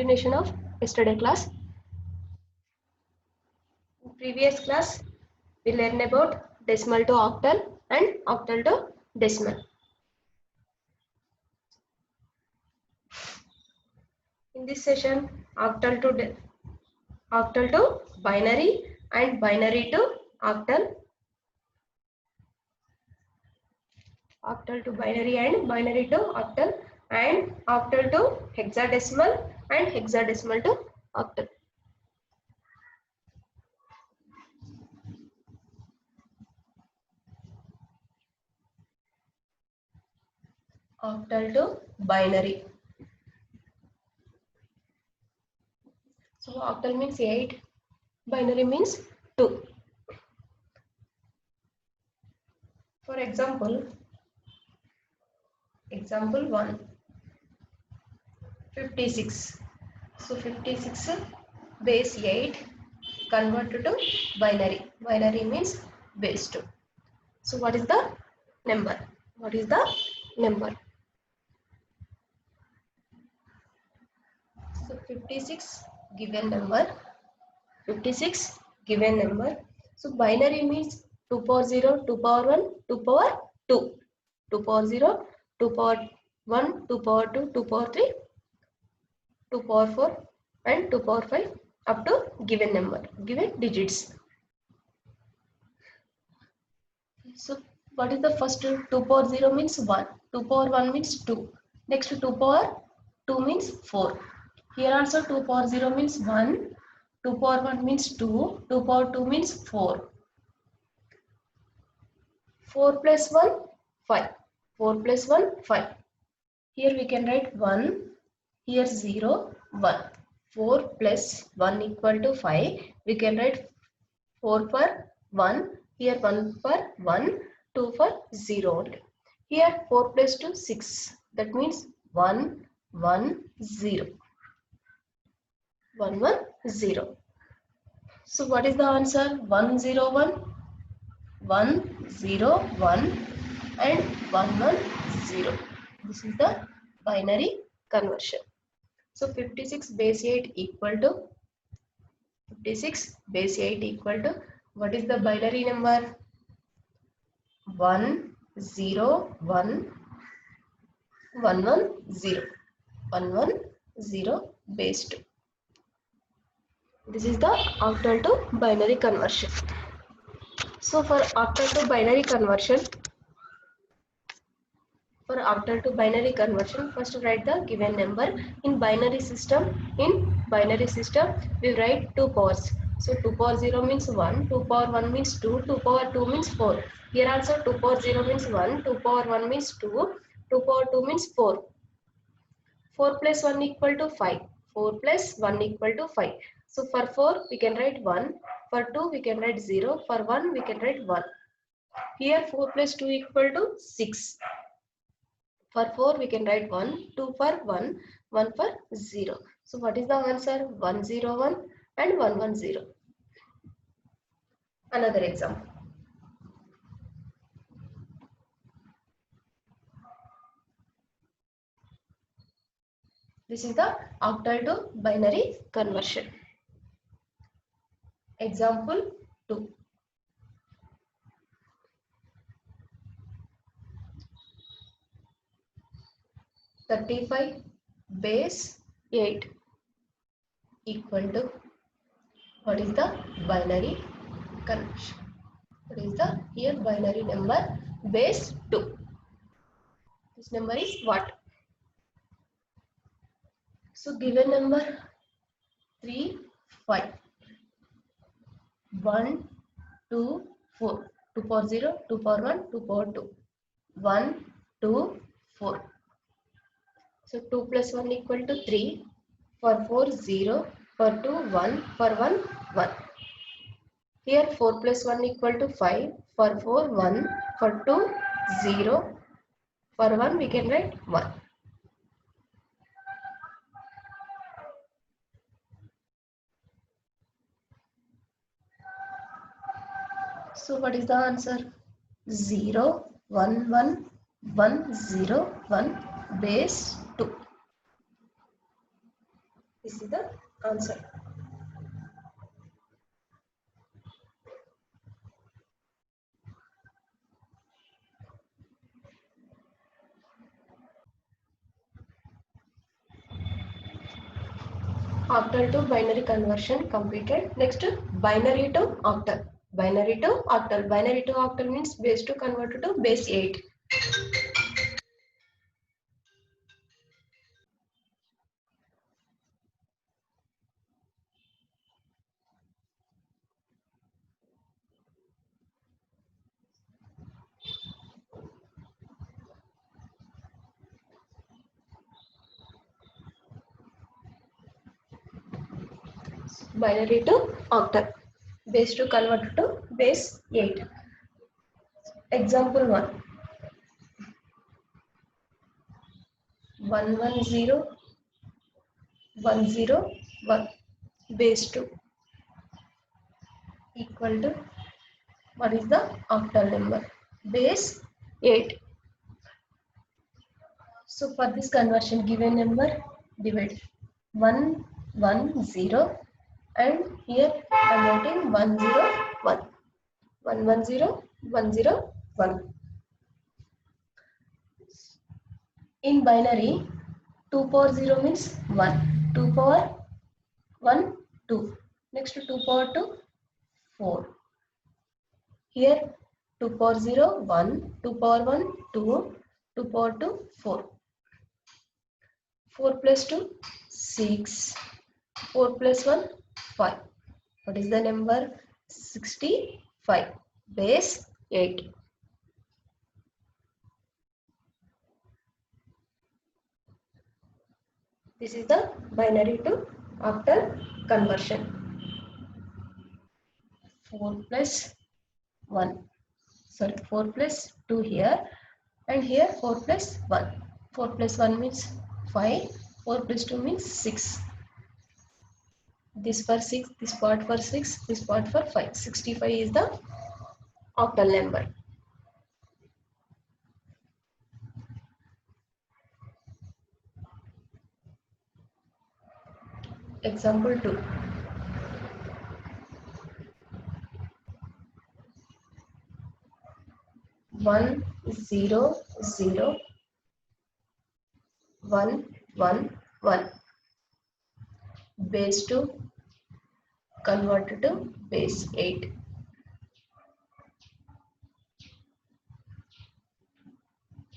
continuation of yesterday class. In previous class, we learned about decimal to octal and octal to decimal. In this session, octal to binary and binary to octal. Octal to binary and binary to octal, and octal to hexadecimal and hexadecimal to octal. Octal to binary. So octal means 8, binary means 2. For example 1, 56. So 56 base 8 converted to binary. Binary means base 2. So what is the number? What is the number? So 56 given number. 56 given number. So binary means 2 power 0, 2 power 1, 2 power 2. 2 power 0, 2 power 1, 2 power 2, 2 power 3, 2 power 4 and 2 power 5 up to given number, given digits. So what is the first 2 power 0 means 1, 2 power 1 means 2, next 2 power 2 means 4. Here also 2 power 0 means 1, 2 power 1 means 2, 2 power 2 means 4. 4 plus 1, 5. 4 plus 1, 5. Here we can write 1, here 0, 1. 4 plus 1 equal to 5. We can write 4 for 1, here 1 for 1, 2 for 0 only. Here 4 plus 2, 6. That means 1, 1, 0. 1, 1, 0. So what is the answer? 1, 0, 1, 1, 0, 1 and 1, 1, 0. This is the binary conversion. So 56 base 8 equal to 56 base 8 equal to what is the binary number? 1, 0, 1, 1, 1, 0. 1, 1, 0 base 2. This is the octal to binary conversion. So for octal to binary conversion, first write the given number. In binary system, we write 2 powers. So 2 power 0 means 1, 2 power 1 means 2, 2 power 2 means 4. Here also 2 power 0 means 1, 2 power 1 means 2, 2 power 2 means 4. 4 plus 1 equal to 5. 4 plus 1 equal to 5. So for 4 we can write 1, for 2 we can write 0, for 1 we can write 1. Here 4 plus 2 equal to 6. For 4 we can write 1, 2 for 1, 1 for 0. So what is the answer? 1, 0, 1 and 1, 1, 0. Another example. This is the octal to binary conversion. Example 2. (35) base 8 equal to what is the binary conversion? What is the here binary number? Base 2. This number is what? So given number 3, 5. 1, 2, 4. 2 power 0, 2 power 1, 2 power 2. 1, 2, 4. So 2 plus 1 equal to 3. For 4, 0. For 2, 1. For 1, 1. Here 4 plus 1 equal to 5. For 4, 1. For 2, 0. For 1 we can write 1. So what is the answer? 0, 1, 1, 1, 0, 1 base 2. This is the answer. Octal to binary conversion completed. Next, binary to octal. Binary to octal. Binary to octal means base 2 converted to base 8. Binary to octal. Base 2 converted to base 8. Example 1. 110 101 base 2 equal to, what is the octal number? Base 8. So for this conversion, given number divide 110 and here I am writing 101. 110 101. In binary, 2 power 0 means 1. 2 power 1, 2. Next to 2 power 2, 4. Here 2 power 0, 1. 2 power 1, 2. 2 power 2, 4. 4 plus 2, 6. 4 plus 1, 5. What is the number? 65. Base 8. This is the binary to octal conversion. 4 plus 1. Sorry, 4 plus 2 here and here 4 plus 1. 4 plus 1 means 5. 4 plus 2 means 6. This for 6, this part for 6, this part for 5. 65 is the octal number. Example 2. 1 0 0 1 1 1 base 2 converted to base 8.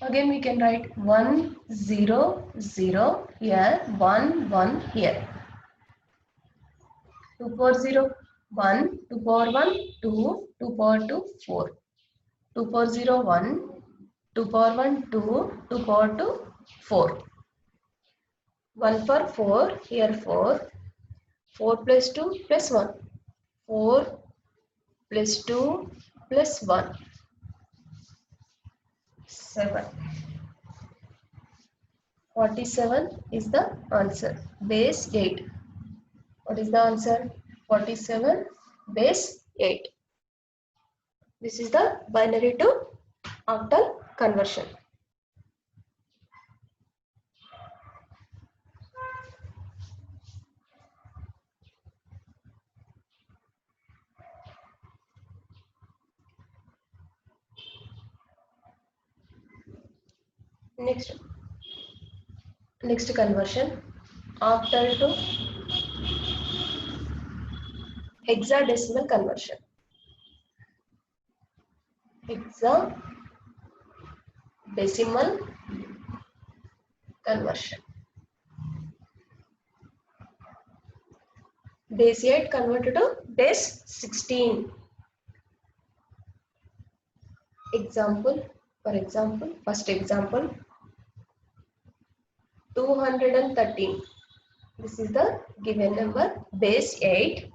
Again we can write 1 0 0 here, 1 1 here. 2 power 0 1, 2 power 1 2, 2 power 2 4. 2 power 0 1, 2 power 1 2, 2 power 2 4. 1 for 4, here 4. 4 plus 2 plus 1. 4 plus 2 plus 1. 7. 47 is the answer. Base 8. What is the answer? 47 base 8. This is the binary to octal conversion. Next conversion, octal to hexadecimal conversion. Hexadecimal conversion. Base 8 converted to base 16. First example, 213. This is the given number, base 8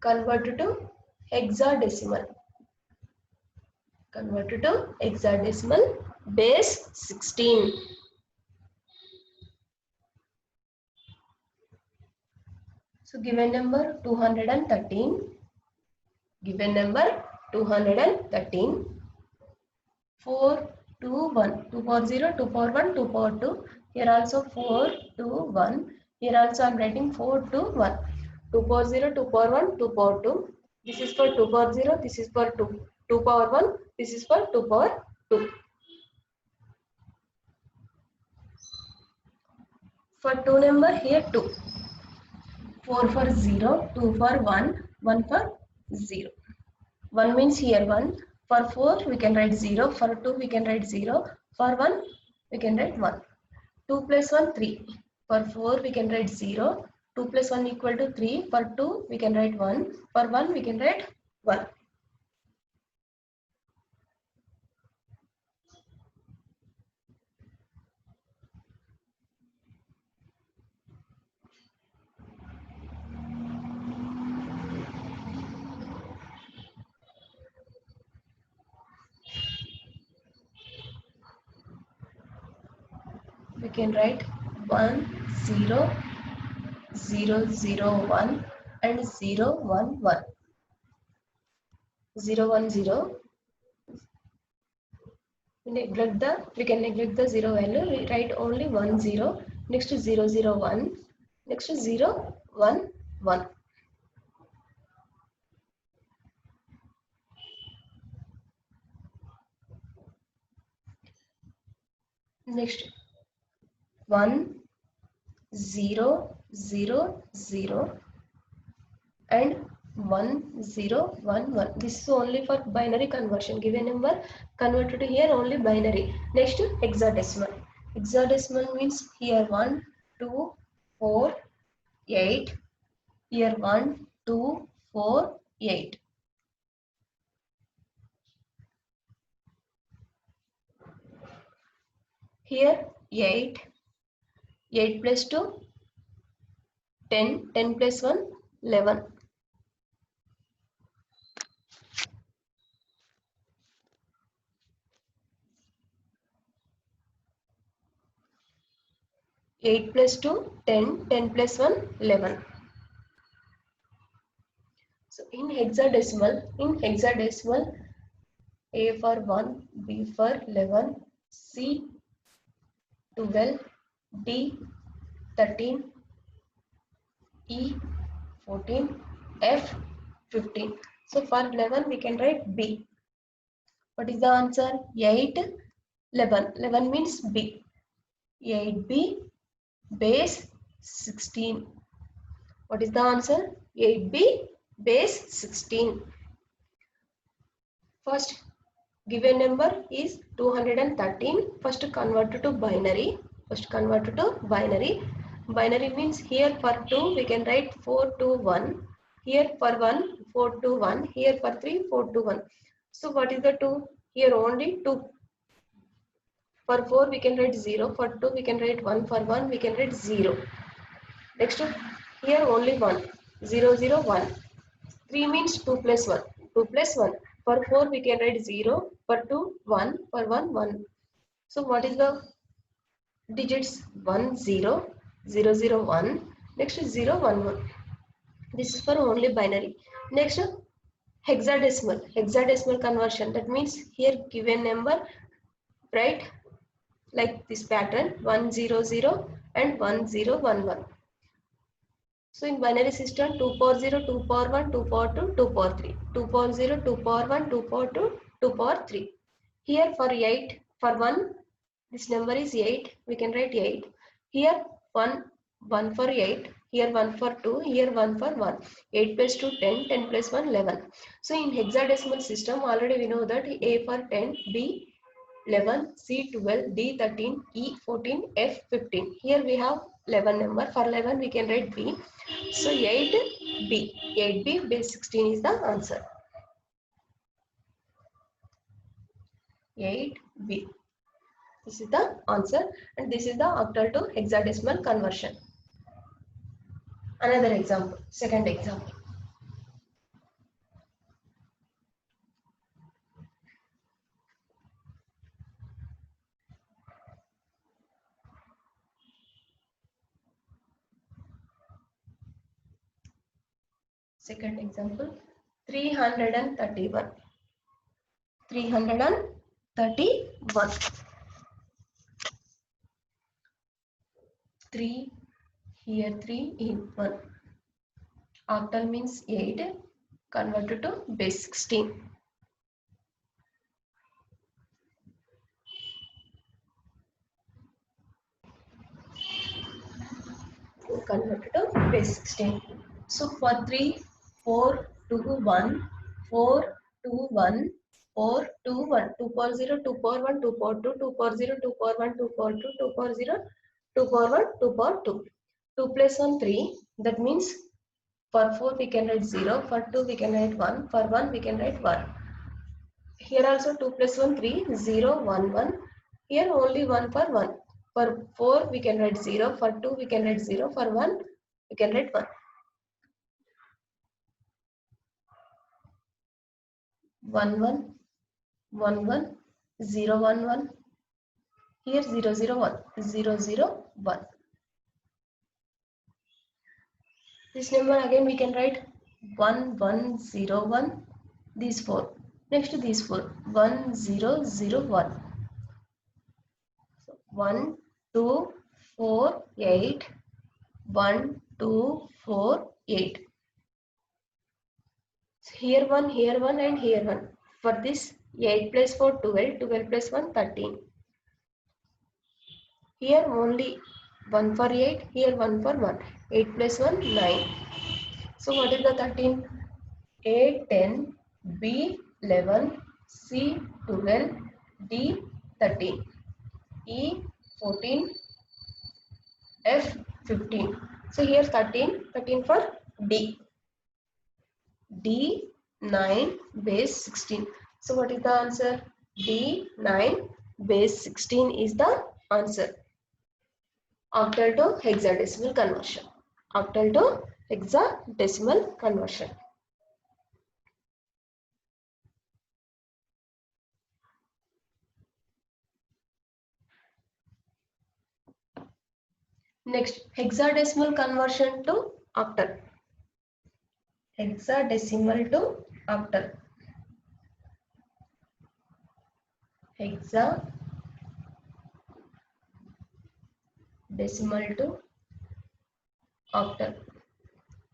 converted to hexadecimal. Base 16. So given number 213. 4 2 1. 2 power 0, 2 power 1, 2 power 2. Here also 4 2 1. Here also I am writing 4 to 1. 2 power 0, 2 power 1, 2 power 2. This is for 2 power 0, this is for 2 power 1, this is for 2 power 2. For 2 number, here 2. 4 for 0, 2 for 1, 1 for 0. 1 means here 1. For 4 we can write 0. For 2 we can write 0. For 1 we can write 1. 2 plus 1 3. For 4 we can write 0. 2 plus 1 equal to 3. For 2 we can write 1. For 1 we can write 1. We can write 1 0 0 0 1 and 0 1 1. 0 1 0. We can neglect the 0 value. We write only 1 0. Next to 0 0 1. Next to 0 1 1. Next 1 0 0 0 and 1 0 1 1. This is only for binary conversion. Give a number converted to here only binary. Next hexadecimal. Hexadecimal means here 1 2 4 8. Here 1 2 4 8. Here 8. 8 plus 2 10. 10 plus 1 11. 8 plus 2 10. 10 plus 1 11. So in hexadecimal, A for 1, B for 11, C 12, D 13, E 14, F 15. So for 11 we can write B. What is the answer? 8 11. 11 means B. 8B base 16. What is the answer? 8B base 16. First given number is 213. First convert to binary. Binary means here for 2 we can write 4 2 1. Here for 1 4 2 1. Here for 3 4 2 1. So what is the 2? Here only 2. For 4 we can write 0. For 2 we can write 1. For 1 we can write 0. Next here only 1. 0 0 1. 3 means 2 plus 1. 2 plus 1. For 4 we can write 0. For 2 1. For 1 1. So what is the digits? 1 0 0 0 1. Next is 0 1 1. This is for only binary. Next hexadecimal conversion. That means here given number write like this pattern 1 0 0 and 1 0 1 1. So in binary system 2 power 0, 2 power 1, 2 power 2, 2 power 3. 2 power 0, 2 power 1, 2 power 2, 2 power 3. Here for 8, for 1, this number is 8. We can write 8. Here 1, 1 for 8. Here 1 for 2. Here 1 for 1. 8 plus 2, 10. 10 plus 1, 11. So in hexadecimal system, already we know that A for 10, B 11, C 12, D 13, E 14, F 15. Here we have 11 number. For 11 we can write B. So 8B. 8B base 16 is the answer. 8B. This is the answer and this is the octal to hexadecimal conversion. Another example, second example. Second example, 331. 331. 3 Here 3 in 1. Octal means 8 converted to base 16. Converted to base 16. So for 3, 4, 2, 1, 4, 2, 1, 4, 2, 1, 2 power 0, 2 power 1, 2 power 2, 2 power 0, 2 power 1, 2 power 2, 2 power 0, 2 power 1, 2 power 2. 2 plus 1, 3. That means for 4 we can write 0, for 2 we can write 1, for 1 we can write 1. Here also 2 plus 1, 3, 0, 1, 1. Here only 1 for 1. For 4 we can write 0, for 2 we can write 0, for 1 we can write 1. 1, 1, 1, 1, 0, 1, 1. Here 0, 0, 1, 0, 0, 1. This number again we can write 1, 1, 0, 1. These 4. Next to these 4. 1, 0, 0, 1. So 1, 2, 4, 8. 1, 2, 4, 8. So here 1 and here 1. For this 8 plus 4, 12. 12 plus 1, 13. Here only 1 for 8. Here 1 for 1. 8 plus 1, 9. So what is the 13? A 10, B 11, C 12, D 13, E 14, F 15. So here 13, 13 for D. D 9 base 16. So what is the answer? D 9 base 16 is the answer. Octal to hexadecimal conversion. Octal to hexadecimal conversion. Next, hexadecimal conversion to octal. Hexadecimal to octal. Hexadecimal to octal.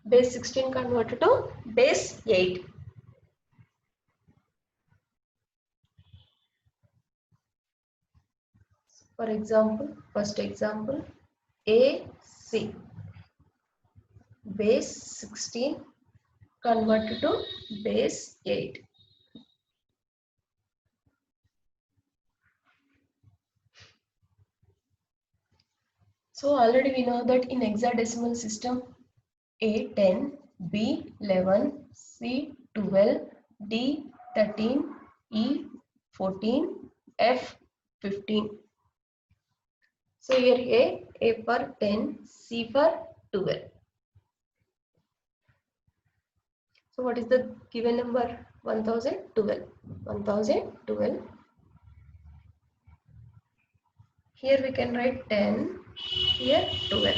Base 16 converted to base 8. For example, first example, AC. Base 16 converted to base 8. So already we know that in hexadecimal system, A 10, B 11, C 12, D 13, E 14, F 15. So here A for 10, C for 12. So what is the given number? 1012. 1012. Here we can write 10, here 12.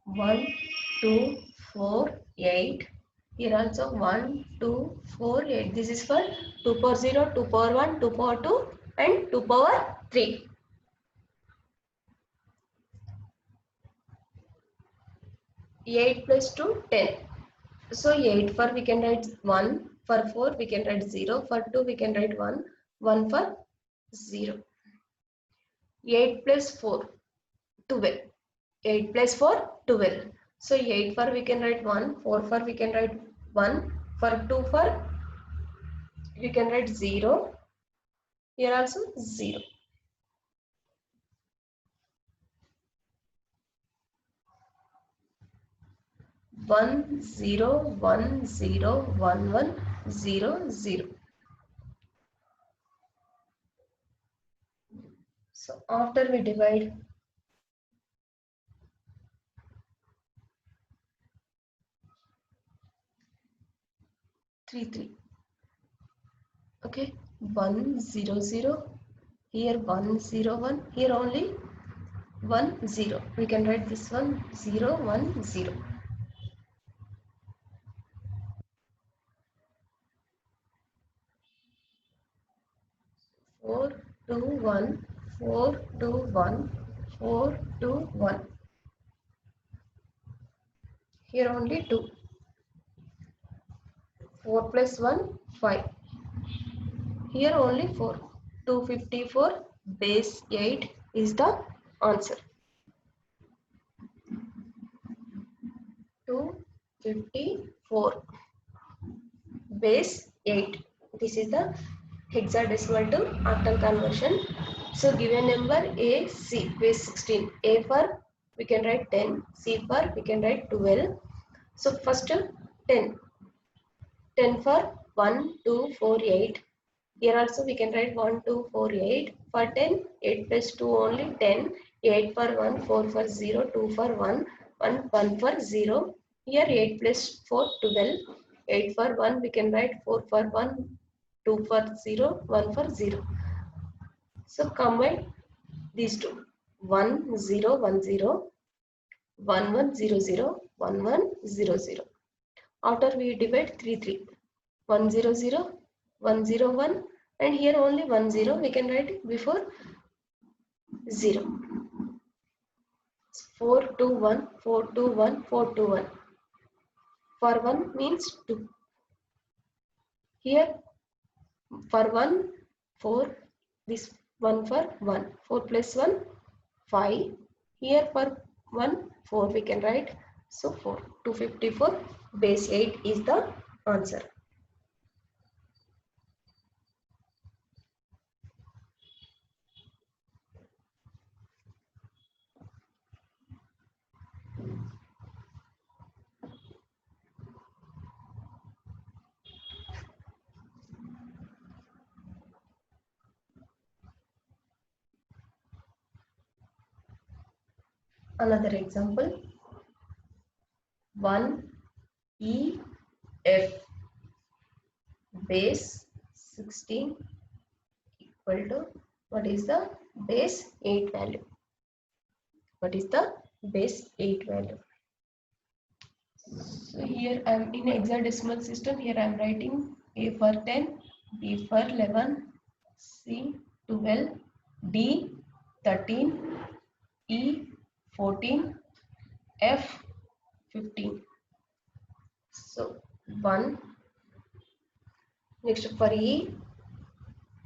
One, 2, 4, 8. Here also 1, 2, 4, 8. This is for 2 power 0, 2 power 1, 2 power 2 and 2 power 3. 8 plus 2, 10. So 8 for we can write 1, for 4 we can write 0, for 2 we can write 1, 1 for 0. 8 plus 4, 12. 8 plus 4, 12. So 8 for we can write 1, 4 for we can write 1, for 2 for we can write 0. Here also 0. One, 0, 1, 0, 1, 1, 0, 0. So after we divide, 3, 3. Okay, 1, 0, 0. Here 1, 0, 1. Here only 1, 0. We can write this one 0, 1, 0. 4, 2 1 4 2 1 4 2 1. Here only 2. 4 plus 1 5. Here only 4. 254 base 8 is the answer. 254 base 8. This is the hexadecimal to octal conversion. So given number A, C, base 16. A for we can write 10, C for we can write 12. So first 10. 10 for 1, 2, 4, 8. Here also we can write 1, 2, 4, 8. For 10, 8 plus 2 only 10. 8 for 1, 4 for 0, 2 for 1, 1 for 0. Here 8 plus 4, 12. 8 for 1 we can write 4 for 1, 2 for 0, 1 for 0. So combine these two. 1, 0, 1, 0. 1, 1, 0, 0. 1, 1, 0, 0. After we divide 3, 3. 1, 0, 0. 1, 0, 1. And here only 1, 0. We can write it before 0. 4, 2, 1. 4, 2, 1. 4, 2, 1. For 1 means 2. Here for 1, 4. This 1 for 1. 4 plus 1, 5. Here for 1, 4 we can write. So 4. 254 base 8 is the answer. Another example. 1 E F base 16 equal to what is the base 8 value? What is the base 8 value? So here I am in hexadecimal system. Here I am writing A for 10, B for 11, C 12, D 13, E 14, F 15. So 1. Next for E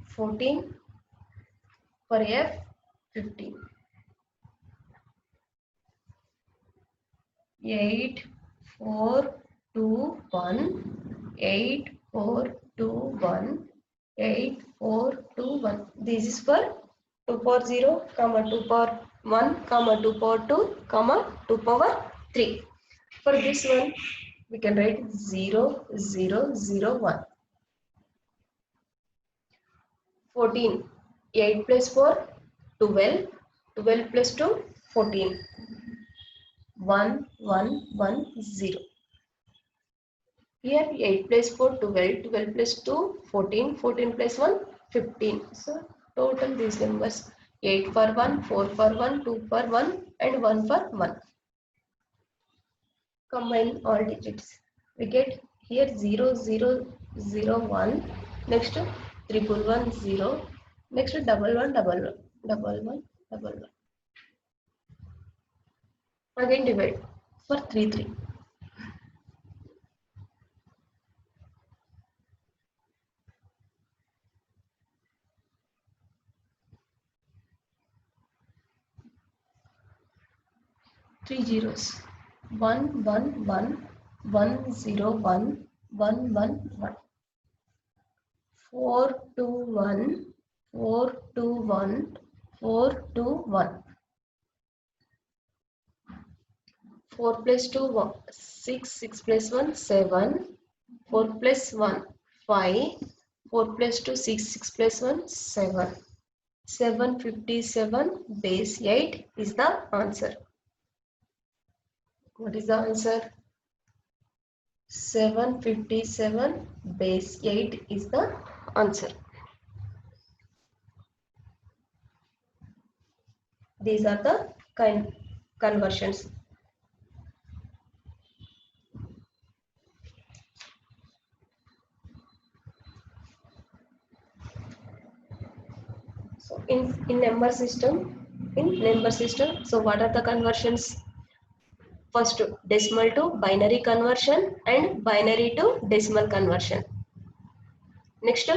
14, for F 15. 8 4 2 1 8 4 2 1 8 4 2 1. This is for 2 power 0, comma 2 power 1, comma 2 power 2, comma 2 power 3. For this one, we can write 0 0 0 1. 14. 8 plus 4 12. 12 plus 2 14. 1 1 1 0. Here 8 plus 4 12, 12 plus 2 14, 14 plus 1 15. So total these numbers 8 for 1, 4 for 1, 2 for 1 and 1 for 1. Combine all digits. We get here 0 0 0 1. Next 1 0. Next double one double one double one double one. Again divide for 3 3. Three zeros. 1 1 1 1 0 1 1 1 1. 4 2 1 4 2 1 4 2 1. 4 plus 2 1, 6 6 plus 1 7. 4 plus 1 5. 4 plus 2 6 6 plus 1 7. 757 base 8 is the answer. What is the answer? 757 base 8 is the answer. These are the conversions. So in number system, so what are the conversions? First, decimal to binary conversion and binary to decimal conversion. Next,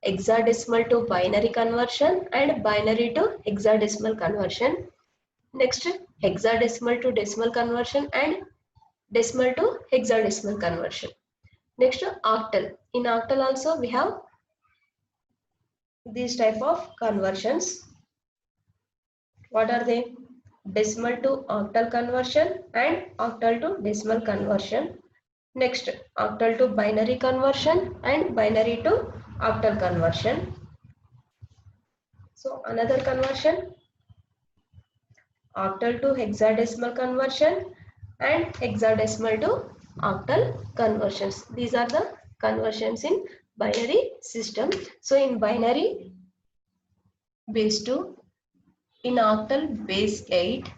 hexadecimal to binary conversion and binary to hexadecimal conversion. Next, hexadecimal to decimal conversion and decimal to hexadecimal conversion. Next, octal. In octal also we have these type of conversions. What are they? Decimal to octal conversion and octal to decimal conversion. Next, octal to binary conversion and binary to octal conversion. So another conversion, octal to hexadecimal conversion and hexadecimal to octal conversions. These are the conversions in binary system. So in binary, base 2, in octal base 8,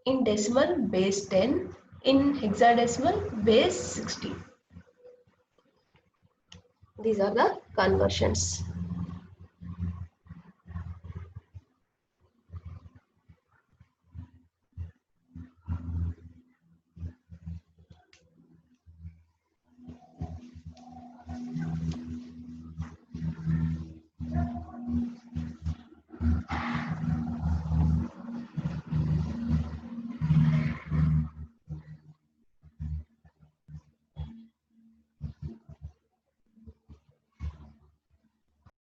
in decimal base 10, in hexadecimal base 60. These are the conversions.